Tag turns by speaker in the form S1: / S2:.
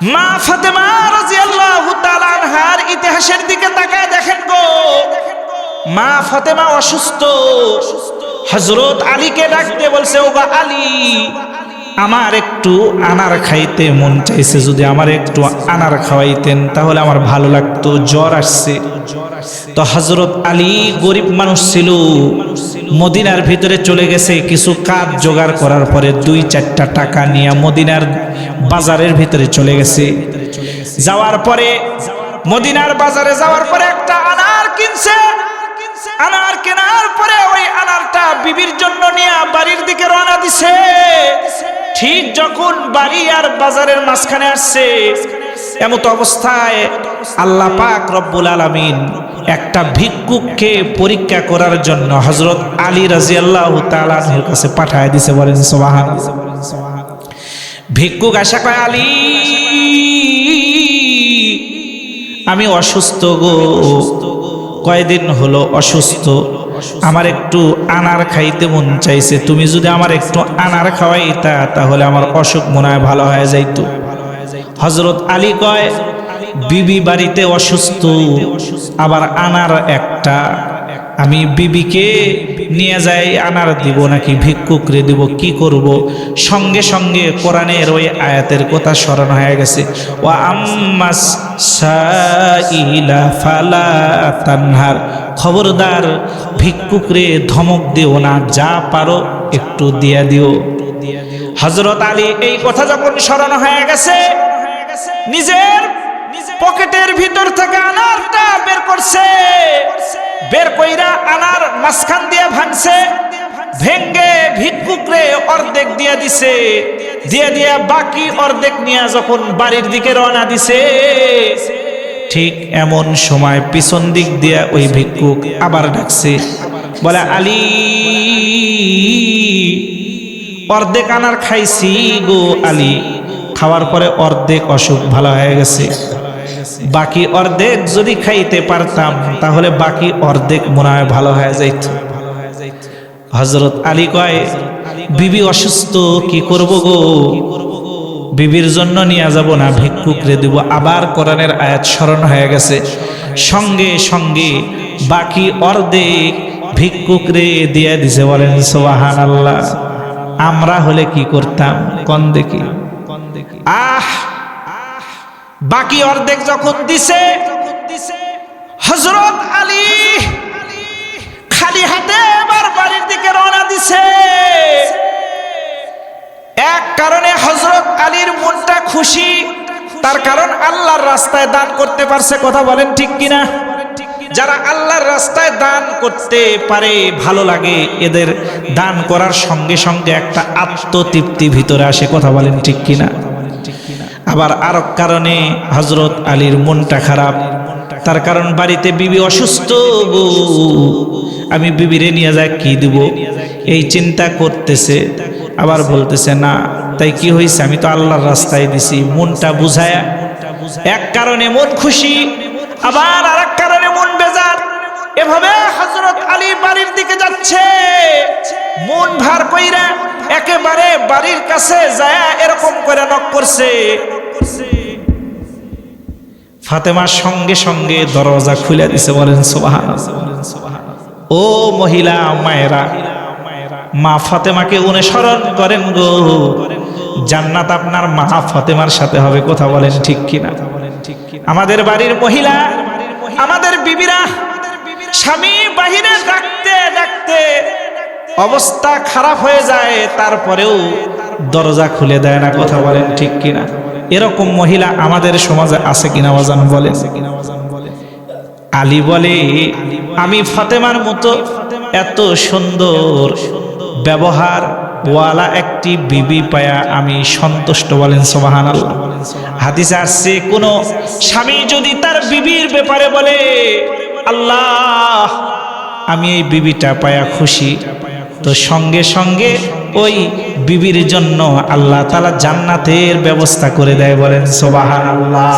S1: মা ফাতেমা রাদিয়াল্লাহু তাআলা আনহার ইতিহাসের দিকে তাকায় দেখেন গো, মা ফাতেমা অসুস্থ। হযরত আলীকে ডাকতে বলছে, ওগো আলী, আমার একটু আনার খাইতে মন চাইছে, যদি আমার একটু আনার খাওয়াইতেন তাহলে আমার ভালো লাগতো, জ্বর আসছে। তো হযরত আলী গরিব মানুষ ছিল, মদিনার ভিতরে চলে গেছে। কিছু কাজ জোগাড় করার পরে 2-4টা টাকা নিয়ে মদিনার বাজারের ভিতরে চলে গেছে। যাওয়ার পরে মদিনার বাজারে যাওয়ার পরে একটা আনার কিনছে। আনার কেনার পরে ওই আনারটা বিবির জন্য নিয়ে বাড়ির দিকে রওনা দিছে। ঠিক যখন বাড়ি আর বাজারের মাঝখানে আসছে, এমত অবস্থায় আল্লাহ পাক রব্বুল আলামিন একটা ভিক্ষুককে পরীক্ষা করার জন্য হযরত আলী রাদিয়াল্লাহু তাআলা আনহুর কাছে পাঠায় দিছে। বলেন সুবহানাল্লাহ। ভিক্ষুক আশা কয়, আলী, আমি অসুস্থ গো, কয়দিন হলো অসুস্থ, আমার একটু আনার খাইতে মন চাইছে, তুমি যদি আমার একটু আনার খাওয়াইতা তাহলে আমার অসুখ মনে হয় ভালো হয়ে যাইত। হযরত আলী কয়, বিবি বাড়িতে অসুস্থ, আবার আনার একটা, আমি বিবিকে নিয়ে যাই আনার দিব নাকি ভিক্ষুকরে দিব, কি করব? সঙ্গে সঙ্গে কোরআনের ওই আয়াতের কথা স্মরণ হয়ে গেছে, ওয়া আম্মাস সাইলা ফালা তানহার, খবরদার ভিক্ষুকরে ধমক দিও না, যা পারো একটু দিয়া দিও। হযরত আলী এই কথা যখন স্মরণ হয়ে গেছে, নিজের পকেটের ভিতর থেকে আনারটা বের করছে। বের কইরা আনার মাঝখান দিয়ে ভাঙছে, ভেঙ্গে ভিক্ষুকরে অর্ধেক দিয়ে দিছে। দিয়ে বাকি অর্ধেক নিয়ে যখন বাড়ির দিকে রওনা দিছে, ঠিক এমন সময় পিছন দিক দিয়ে ওই ভিক্ষুক আবার ডাকছে, বলে, আলী, অর্ধেক আনার খাইছি গো আলী, খাওয়ার পরে অর্ধেক অসুখ ভালো হয়ে গেছে, বাকি অর্ধেক যদি খাইতে পারতাম তাহলে বাকি অর্ধেক মনে হয় ভালো হয়ে যাইত। হযরত আলী কয়, বিবি অসুস্থ, কি করব গো? বিবির জন্য নিয়ে যাব না, ভিক্ষুকরে দিব। আবার কোরআনের আয়াত স্মরণ হয়ে গেছে, সঙ্গে সঙ্গে বাকি অর্ধেক ভিক্ষুকরে দিয়ে দিছে। বলেন সুবহানাল্লাহ। আমরা হলে কি করতাম কোন দেখি? বাকি অর্ধেক যখন দিছে, হযরত আলী খালি হাতে এবার বাড়ির দিকে রওনা দিছে। এক কারণে হযরত আলীর মনটা খুশি, তার কারণ আল্লাহর রাস্তায় দান করতে পারছে। কথা বলেন ঠিক কিনা? যারা আল্লাহর রাস্তায় দান করতে পারে ভালো লাগে, এদের দান করার সঙ্গে সঙ্গে একটা আত্মতৃপ্তি ভিতরে আসে। কথা বলেন ঠিক কিনা? আবার আরেক কারণে হযরত আলীর মনটা খারাপ, তার কারণ বাড়িতে বিবি অসুস্থ গো, আমি বিবিরে নিয়ে যাই কি দিব, এই চিন্তা করতেছে। আবার বলতেছে, না তাই কি হয়েছে, আমি তো আল্লাহর রাস্তায় দিছি। মনটা বুঝায়, এক কারণে মন খুশি, আবার আরেক কারণে মন বেজার। এভাবে হযরত আলী বাড়ির দিকে যাচ্ছে, মন ভার কইরা একেবারে বাড়ির কাছে যায় এরকম করে নক করছে। ফাতেমা সঙ্গে সঙ্গে দরজা খুলে দিছে। বলেন সুবহানাল্লাহ। ও মহিলা মায়েরা, মা ফাতেমাকে অনুসরণ করেন গো, জান্নাত আপনার মা ফাতেমার সাথে হবে। কথা বলেন ঠিক কিনা? আমাদের বাড়ির মহিলা, আমাদের বিবিরা স্বামী বাহিরে ডাকতে ডাকতে অবস্থা খারাপ হয়ে যায়, তারপরেও দরজা খুলে দেয় না। কথা বলেন ঠিক কিনা? এরকম মহিলা আমাদের সমাজে আছে কিনা বাজান বলেন? আলী বলে, আমি ফাতেমার মতো এত সুন্দর ব্যবহার ওয়ালা একটি বিবি পায়া আমি সন্তুষ্ট। বলেন সুবহানাল্লাহ। হাদিসে আসছে, কোন স্বামী যদি তার বিবির ব্যাপারে বলে, আল্লাহ আমি এই বিবিটা পায়া খুশি, তো সঙ্গে সঙ্গে ওই বিবির জন্য আল্লাহ তাআলা জান্নাতের ব্যবস্থা করে দেয়। বলেন সুবহানাল্লাহ।